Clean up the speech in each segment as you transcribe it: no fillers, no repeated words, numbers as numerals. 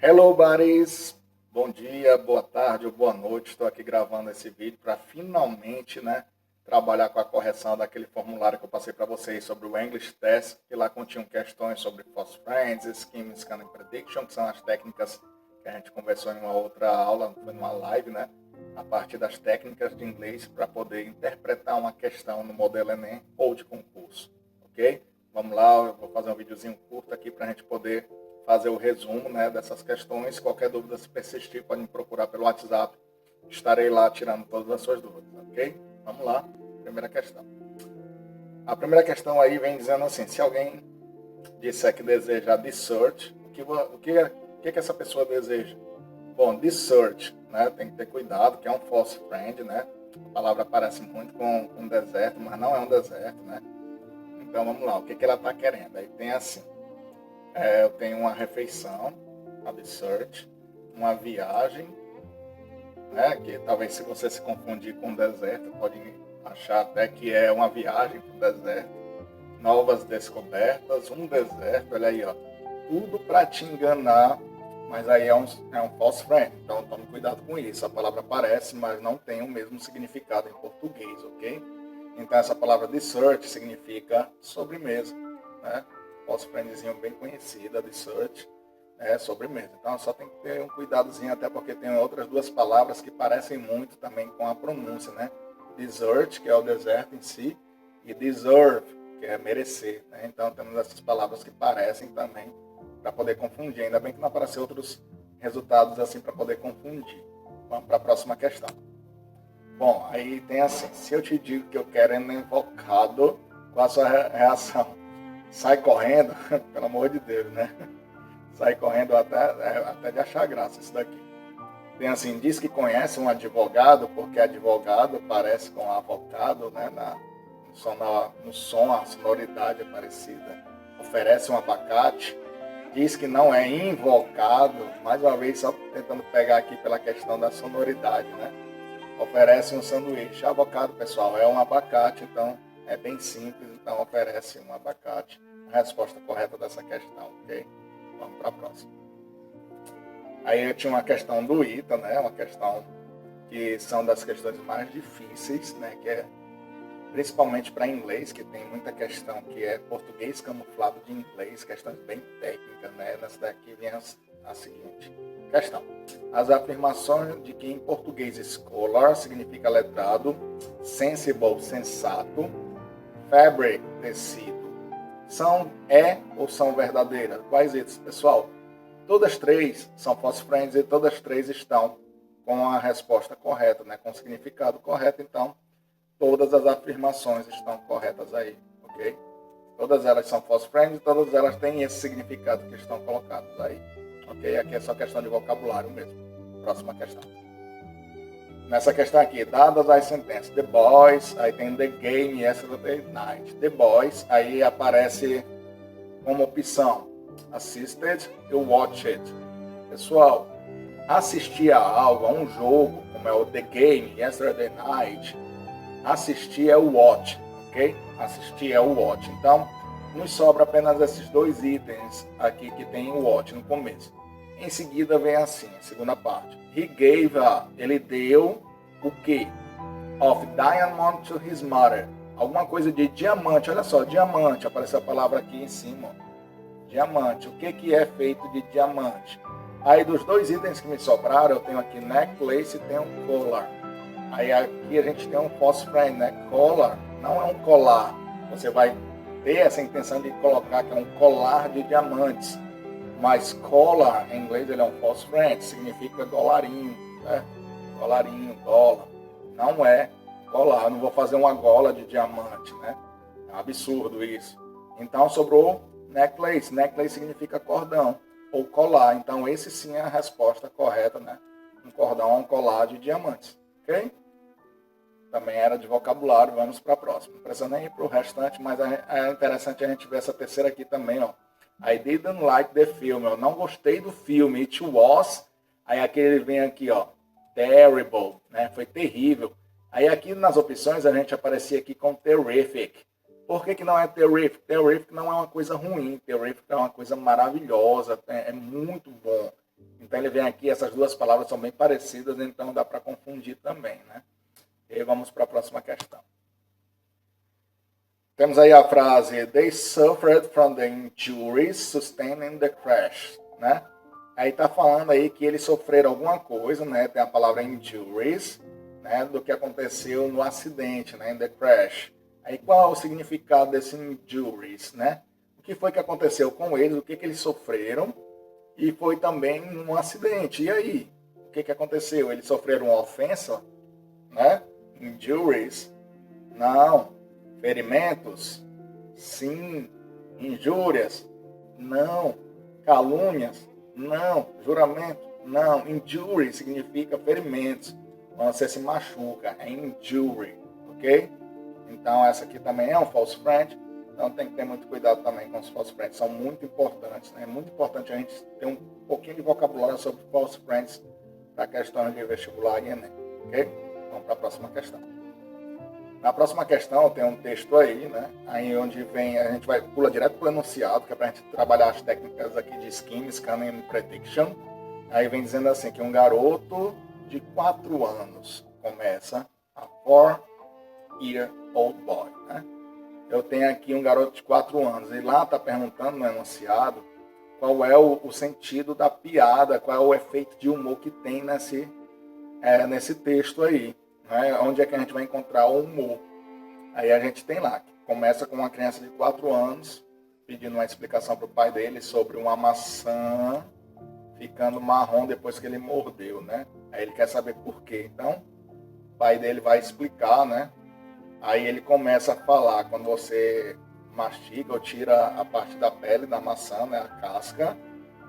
Hello, buddies! Bom dia, boa tarde ou boa noite. Estou aqui gravando esse vídeo para finalmente, trabalhar com a correção daquele formulário que eu passei para vocês sobre o English Test, que lá continham questões sobre false friends, scheme, scanning prediction, que são as técnicas que a gente conversou em uma outra aula, foi numa live, a partir das técnicas de inglês para poder interpretar uma questão no modelo Enem ou de concurso, ok? Vamos lá, eu vou fazer um videozinho curto aqui para a gente poder fazer o resumo dessas questões. Qualquer dúvida, se persistir, pode me procurar pelo WhatsApp. Estarei lá tirando todas as suas dúvidas, ok? Vamos lá, primeira questão. A primeira questão aí vem dizendo assim, se alguém disser que deseja desert, o que essa pessoa deseja? Bom, desert, tem que ter cuidado, que é um false friend, A palavra parece muito com deserto, mas não é um deserto, Então vamos lá, o que ela está querendo? Aí tem assim, eu tenho uma refeição, a dessert, uma viagem, que talvez se você se confundir com o deserto, pode achar até que é uma viagem para o deserto, novas descobertas, um deserto, olha aí, ó, tudo para te enganar, mas aí é um false friend, então tome cuidado com isso, a palavra aparece, mas não tem o mesmo significado em português, ok? Então essa palavra dessert significa sobremesa, false friendzinho bem conhecida, dessert, sobremesa. Então só tem que ter um cuidadozinho, até porque tem outras duas palavras que parecem muito também com a pronúncia, Dessert, que é o deserto em si, e deserve, que é merecer, Então temos essas palavras que parecem também para poder confundir. Ainda bem que não apareceu outros resultados assim para poder confundir. Vamos para a próxima questão. Bom, aí tem assim, se eu te digo que eu quero invocado, qual a sua reação? Sai correndo, pelo amor de Deus, Sai correndo até de achar graça isso daqui. Tem assim, diz que conhece um advogado, porque advogado parece com avocado, no som a sonoridade é parecida. Oferece um abacate. Diz que não é invocado, mais uma vez só tentando pegar aqui pela questão da sonoridade, Oferece um sanduíche. Avocado, pessoal, é um abacate, então é bem simples, então oferece um abacate. A resposta correta dessa questão, ok? Vamos para a próxima. Aí eu tinha uma questão do ITA, uma questão que são das questões mais difíceis, que é principalmente para inglês, que tem muita questão que é português camuflado de inglês, questões bem técnicas, Nessa daqui vem a seguinte questão. As afirmações de que em português scholar significa letrado, sensible, sensato, fabric, tecido, ou são verdadeiras? Quais esses, pessoal? Todas três são false friends e todas três estão com a resposta correta, com o significado correto, então todas as afirmações estão corretas aí, ok? Todas elas são false friends e todas elas têm esse significado que estão colocados aí, ok? Aqui é só questão de vocabulário mesmo. Próxima questão. Nessa questão aqui, dadas as sentenças, the boys, aí tem the game yesterday night. The boys, aí aparece como opção, assisted e watched. Pessoal, assistir a algo, a um jogo, como é o the game yesterday night, assistir é o watch, ok? Assistir é o watch. Então, nos sobra apenas esses dois itens aqui que tem o watch no começo. Em seguida vem assim, a segunda parte. He gave ele deu o quê? Of diamond to his mother. Alguma coisa de diamante, olha só, diamante, apareceu a palavra aqui em cima. Diamante, o que é feito de diamante? Aí dos dois itens que me sobraram, eu tenho aqui necklace e tenho um collar. Aí aqui a gente tem um false friend, Collar não é um colar. Você vai ter essa intenção de colocar que é um colar de diamantes. Mas collar, em inglês, ele é um false friend, significa dolarinho, Dolarinho, dólar. Não é colar, eu não vou fazer uma gola de diamante, É um absurdo isso. Então sobrou necklace. Necklace significa cordão ou colar. Então esse sim é a resposta correta, Um cordão é um colar de diamantes, ok? Também era de vocabulário, vamos para a próxima. Não precisa nem ir para o restante, mas é interessante a gente ver essa terceira aqui também, ó. I didn't like the film. Eu não gostei do filme. It was. Aí aqui ele vem aqui, ó. Terrible, Foi terrível. Aí aqui nas opções a gente aparecia aqui com terrific. Por que não é terrific? Terrific não é uma coisa ruim. Terrific é uma coisa maravilhosa. É muito bom. Então ele vem aqui, essas duas palavras são bem parecidas, então dá para confundir também, né? E aí vamos para a próxima questão. Temos aí a frase, they suffered from the injuries sustained in the crash, né? Aí está falando aí que eles sofreram alguma coisa, né? Tem a palavra injuries, né? Do que aconteceu no acidente, né? In the crash. Aí qual é o significado desse injuries, né? O que foi que aconteceu com eles, o que eles sofreram, e foi também um acidente. E aí? O que aconteceu? Eles sofreram uma ofensa, né? Injuries? Não. Ferimentos? Sim. Injúrias? Não. Calúnias? Não. Juramento? Não. Injury significa ferimentos. Quando você se machuca, é injury, ok? Então essa aqui também é um false friend. Então tem que ter muito cuidado também com os false friends. São muito importantes, né? É muito importante a gente ter um pouquinho de vocabulário sobre false friends para questões de vestibular e Enem, ok? Vamos para a próxima questão. Na próxima questão tem um texto aí, né? Aí onde vem, a gente vai pula direto para o enunciado, que é para a gente trabalhar as técnicas aqui de scheme, scanning e prediction. Aí vem dizendo assim, que um garoto de 4 anos começa a 4-year-old boy, né? Eu tenho aqui um garoto de 4 anos, e lá está perguntando no enunciado qual é o sentido da piada, qual é o efeito de humor que tem nesse texto aí. Né? Onde é que a gente vai encontrar o humor? Aí a gente tem lá, que começa com uma criança de 4 anos, pedindo uma explicação para o pai dele sobre uma maçã ficando marrom depois que ele mordeu, né? Aí ele quer saber por quê. Então, o pai dele vai explicar, né? Aí ele começa a falar, quando você mastiga ou tira a parte da pele da maçã, né? A casca,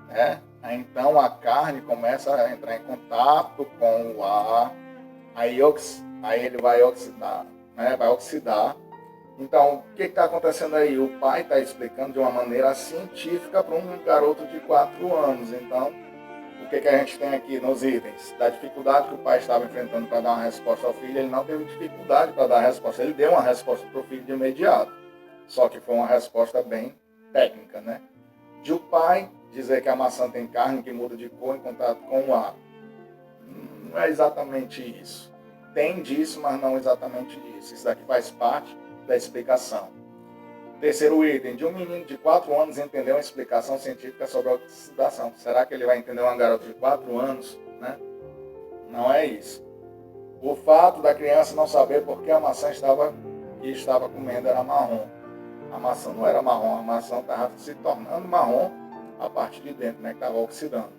né? Aí, então a carne começa a entrar em contato com o ar, aí ele vai oxidar, né? Vai oxidar. Então, o que está acontecendo aí? O pai está explicando de uma maneira científica para um garoto de 4 anos. Então, o que a gente tem aqui nos itens? Da dificuldade que o pai estava enfrentando para dar uma resposta ao filho, ele não teve dificuldade para dar a resposta. Ele deu uma resposta para o filho de imediato. Só que foi uma resposta bem técnica, né? De o pai dizer que a maçã tem carne que muda de cor em contato com o ar. Não é exatamente isso. Tem disso, mas não exatamente isso. Isso daqui faz parte da explicação. Terceiro item, de um menino de 4 anos entender uma explicação científica sobre a oxidação. Será que ele vai entender uma garota de 4 anos? Né? Não é isso. O fato da criança não saber por que a maçã que estava comendo era marrom. A maçã não era marrom, a maçã estava se tornando marrom a parte de dentro, né, que estava oxidando.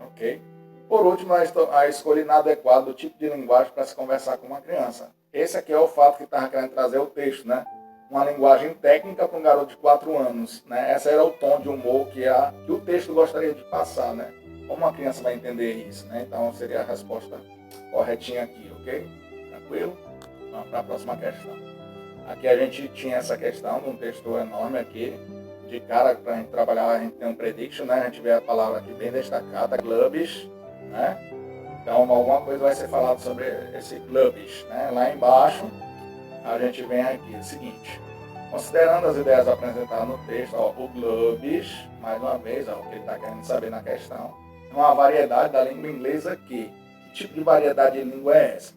Ok? Por último, a escolha inadequada do tipo de linguagem para se conversar com uma criança. Esse aqui é o fato que estava querendo trazer o texto, né? Uma linguagem técnica para um garoto de 4 anos, né? Esse era o tom de humor que o texto gostaria de passar, né? Como uma criança vai entender isso, né? Então seria a resposta corretinha aqui, ok? Tranquilo? Vamos para a próxima questão. Aqui a gente tinha essa questão de um texto enorme aqui, de cara, para a gente trabalhar, a gente tem um prediction, né? A gente vê a palavra aqui bem destacada, glubbish, né? Então alguma coisa vai ser falada sobre esse glubbish, né? Lá embaixo a gente vem aqui, o seguinte, considerando as ideias apresentadas no texto, ó, o glubbish, mais uma vez, ó, o que ele está querendo saber na questão, é uma variedade da língua inglesa aqui. Que tipo de variedade de língua é essa?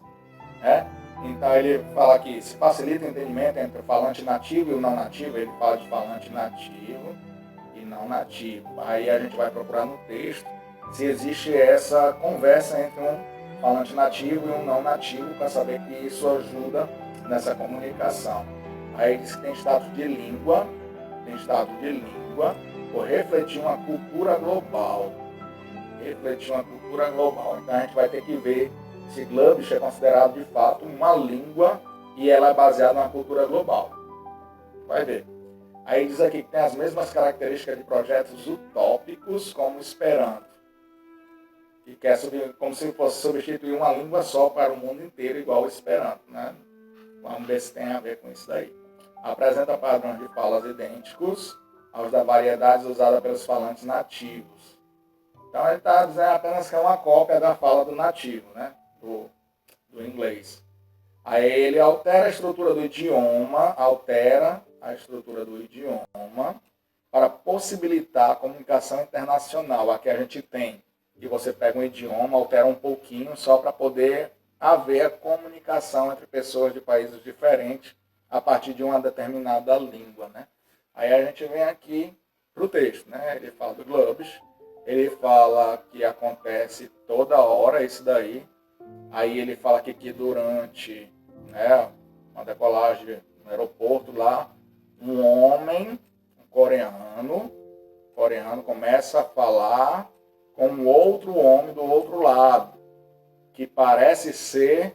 Então ele fala que se facilita o entendimento entre o falante nativo e o não nativo, ele fala de falante nativo e não nativo. Aí a gente vai procurar no texto se existe essa conversa entre um falante nativo e um não nativo, para saber que isso ajuda nessa comunicação. Aí diz que tem status de língua, por refletir uma cultura global. Então a gente vai ter que ver se glubbish é considerado de fato uma língua e ela é baseada numa cultura global. Vai ver. Aí diz aqui que tem as mesmas características de projetos utópicos como o Esperanto, que quer como se fosse substituir uma língua só para o mundo inteiro, igual o Esperanto, né? Vamos ver se tem a ver com isso daí. Apresenta padrões de falas idênticos aos da variedades usada pelos falantes nativos. Então ele está dizendo apenas que é uma cópia da fala do nativo, né? Do inglês. Aí ele altera a estrutura do idioma, para possibilitar a comunicação internacional. Aqui a gente tem que você pega um idioma, altera um pouquinho só para poder haver a comunicação entre pessoas de países diferentes a partir de uma determinada língua, né? Aí a gente vem aqui para o texto, né? Ele fala do globes, ele fala que acontece toda hora isso daí. Aí ele fala que durante, né, uma decolagem no aeroporto lá, um homem, um coreano começa a falar com um outro homem do outro lado, que parece ser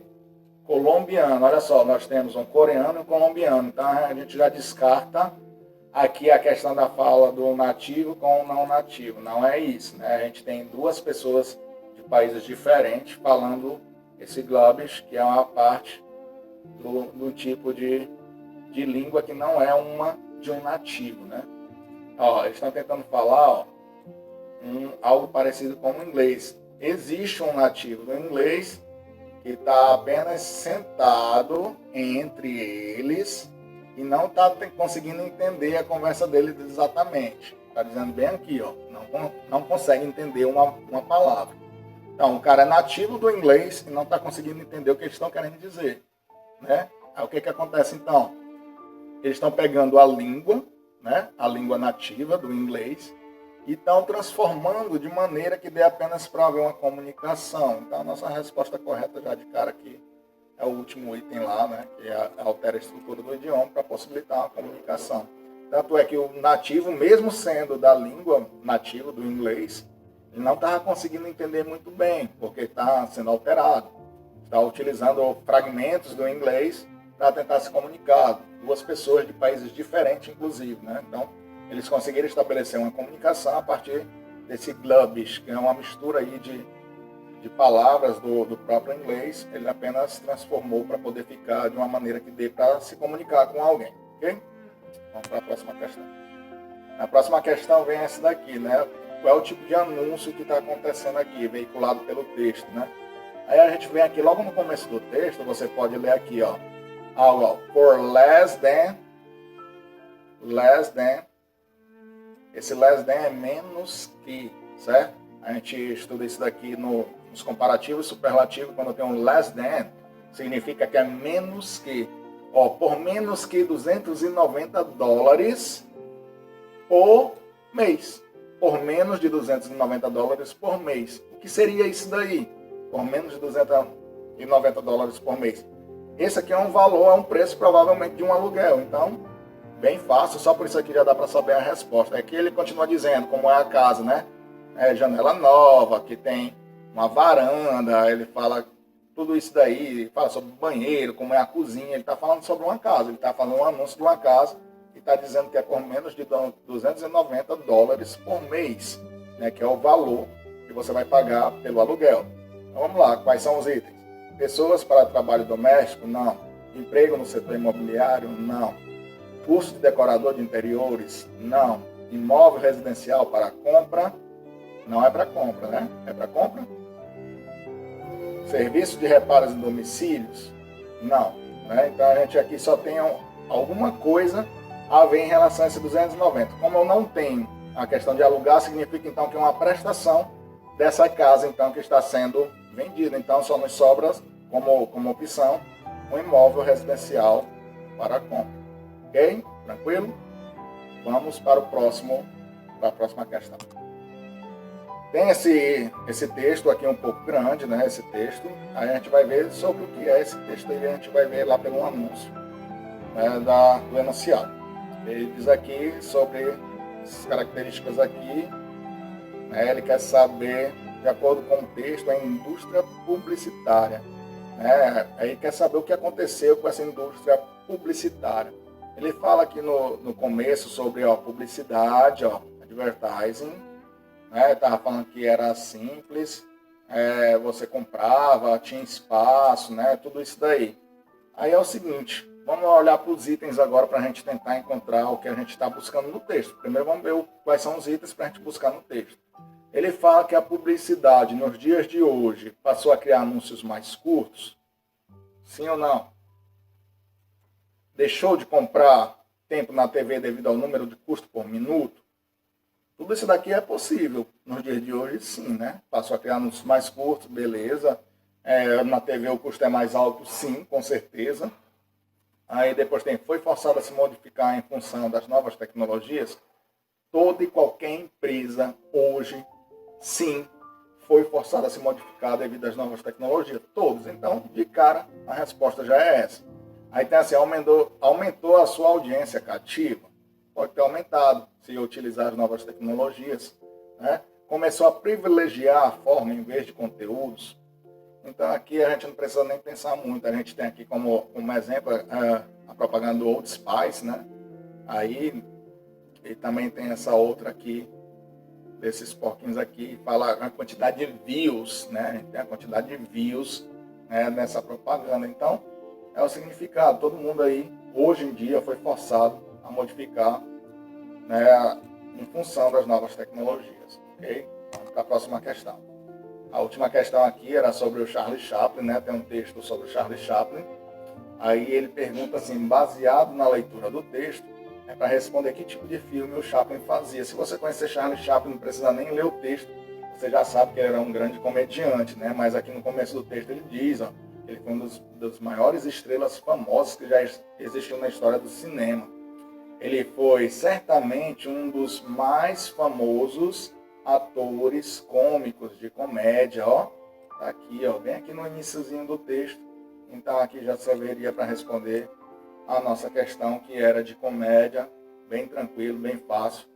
colombiano. Olha só, nós temos um coreano e um colombiano, então a gente já descarta aqui a questão da fala do nativo com o não nativo. Não é isso, né? A gente tem duas pessoas de países diferentes falando esse globes, que é uma parte do tipo de língua que não é uma de um nativo, né? Ó, eles estão tentando falar, ó, algo parecido com o inglês. Existe um nativo do inglês que está apenas sentado entre eles e não está conseguindo entender a conversa deles exatamente. Está dizendo bem aqui, ó, não consegue entender uma palavra. Então, o cara é nativo do inglês e não está conseguindo entender o que eles estão querendo dizer, né? Aí o que acontece então? Eles estão pegando a língua, né, a língua nativa do inglês, e estão transformando de maneira que dê apenas para haver uma comunicação. Então, a nossa resposta correta já de cara aqui é o último item lá, né, que altera a estrutura do idioma para possibilitar uma comunicação. Tanto é que o nativo, mesmo sendo da língua nativa do inglês, ele não estava conseguindo entender muito bem, porque está sendo alterado. Está utilizando fragmentos do inglês para tentar se comunicar. Duas pessoas de países diferentes, inclusive, né? Então, eles conseguiram estabelecer uma comunicação a partir desse globes, que é uma mistura aí de palavras do próprio inglês. Ele apenas transformou para poder ficar de uma maneira que dê para se comunicar com alguém, ok? Vamos para a próxima questão. A próxima questão vem essa daqui, né? Qual é o tipo de anúncio que está acontecendo aqui, veiculado pelo texto, né? Aí a gente vem aqui, logo no começo do texto, você pode ler aqui, ó, algo, ó, for less than, esse less than é menos que, certo? A gente estuda isso daqui nos comparativos superlativos, quando tem um less than, significa que é menos que, ó, por menos que $290 por mês, por menos de $290 por mês. O que seria isso daí? Por menos de $290 por mês. Esse aqui é um valor, é um preço provavelmente de um aluguel. Então, bem fácil, só por isso aqui já dá para saber a resposta. Aqui ele continua dizendo como é a casa, né? É janela nova, que tem uma varanda, ele fala tudo isso daí, fala sobre o banheiro, como é a cozinha, ele está falando sobre uma casa, ele está falando um anúncio de uma casa e está dizendo que é por menos de $290 por mês, né? Que é o valor que você vai pagar pelo aluguel. Então vamos lá, quais são os itens? Pessoas para trabalho doméstico? Não. Emprego no setor imobiliário? Não. Curso de decorador de interiores? Não. Imóvel residencial para compra? Não é para compra, né? É para compra? Serviço de reparos em domicílios? Não. Né? Então a gente aqui só tem alguma coisa a ver em relação a esse 290. Como eu não tenho a questão de alugar, significa então que é uma prestação dessa casa então que está sendo vendida. Então só nos sobra como opção um imóvel residencial para compra. Ok? Tranquilo? Vamos para a próxima questão. Tem esse texto aqui um pouco grande, né? Esse texto. Aí a gente vai ver sobre o que é esse texto e a gente vai ver lá pelo anúncio, né, do enunciado. Ele diz aqui sobre as características aqui, né? Ele quer saber, de acordo com o texto, a indústria publicitária. Né? Aí quer saber o que aconteceu com essa indústria publicitária. Ele fala aqui no começo sobre publicidade, advertising. Né? Estava falando que era simples, você comprava, tinha espaço, né? Tudo isso daí. Aí é o seguinte, vamos olhar para os itens agora para a gente tentar encontrar o que a gente está buscando no texto. Primeiro vamos ver quais são os itens para a gente buscar no texto. Ele fala que a publicidade nos dias de hoje passou a criar anúncios mais curtos. Sim ou não? Deixou de comprar tempo na TV devido ao número de custo por minuto? Tudo isso daqui é possível nos dias de hoje, sim, né? Passou a criar anúncios mais curtos, beleza. Na TV o custo é mais alto, sim, com certeza. Aí depois foi forçado a se modificar em função das novas tecnologias. Toda e qualquer empresa hoje, sim, foi forçada a se modificar devido às novas tecnologias. Todos. Então, de cara, a resposta já é essa. Aí tem assim, aumentou a sua audiência cativa? Pode ter aumentado, se utilizar as novas tecnologias. Né? Começou a privilegiar a forma em vez de conteúdos. Então aqui a gente não precisa nem pensar muito. A gente tem aqui como exemplo a propaganda do Old Spice, né? Aí, e também tem essa outra aqui, desses porquinhos aqui, fala a quantidade de views, né? Tem a quantidade de views, né, nessa propaganda. Então, é o significado. Todo mundo aí, hoje em dia, foi forçado a modificar, né, em função das novas tecnologias. Ok? Vamos para a próxima questão. A última questão aqui era sobre o Charlie Chaplin, né? Tem um texto sobre o Charlie Chaplin. Aí ele pergunta assim, baseado na leitura do texto, é para responder que tipo de filme o Chaplin fazia. Se você conhecer Charlie Chaplin, não precisa nem ler o texto, você já sabe que ele era um grande comediante, né? Mas aqui no começo do texto ele diz, ó, que ele foi uma das maiores estrelas famosas que já existiu na história do cinema. Ele foi certamente um dos mais famosos atores cômicos de comédia, ó. Tá aqui, ó, bem aqui no iniciozinho do texto. Então aqui já serviria para responder a nossa questão, que era de comédia, bem tranquilo, bem fácil.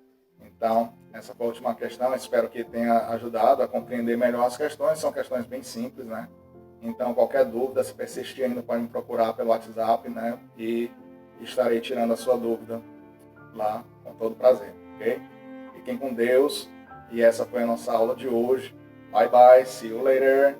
Então, essa foi a última questão. Espero que tenha ajudado a compreender melhor as questões. São questões bem simples, né? Então, qualquer dúvida, se persistir ainda, pode me procurar pelo WhatsApp, né? E estarei tirando a sua dúvida lá com todo prazer, ok? Fiquem com Deus. E essa foi a nossa aula de hoje. Bye bye, see you later.